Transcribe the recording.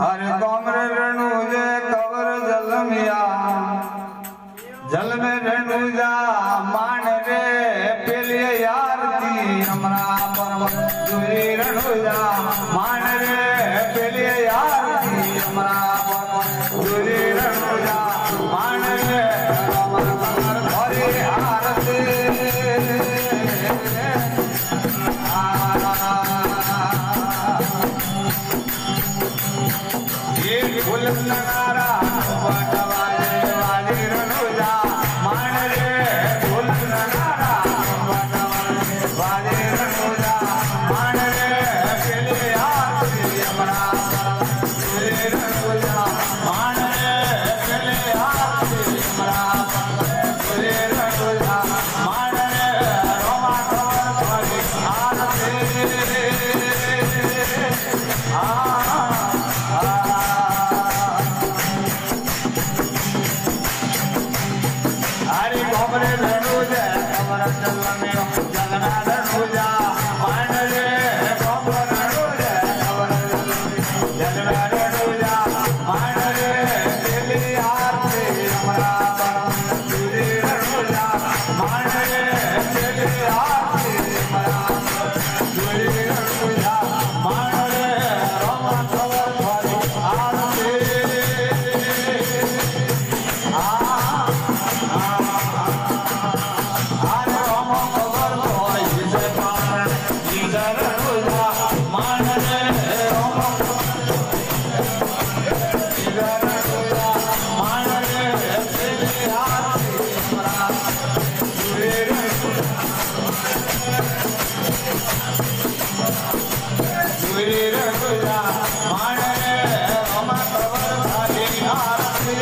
अरे कमर रेणु जे कवर जलमिया जल में रेणु जा मान रे पेलिए यार दी हमरा पर्वत जुरी रेणु जा मान रे पेलिए यार दी हमरा पर्वत जुरी रेणु जा मान रे कमर कमर भरी आरती फूल नगारा बटवाले वाली रनुजा मान रे फूल नगारा बटवाले वाली रनुजा मान रे केले आरती हमरा केले रनुजा मान रे केले आरती हमरा केले रनुजा मान रे रोमा कवर भरी आरती हरि कमरे रेणुजा कमर जल में जलना रेणुजा मान रे कमर रेणुजा कमर जलना रेणुजा मान रे दिली आरती हमरा जुरी रेणुजा मान रे दिली आरती हमरा जुरी रेणुजा मान रे रोमा कवर भरी आरती मान रे रोमा कवर भरी आरती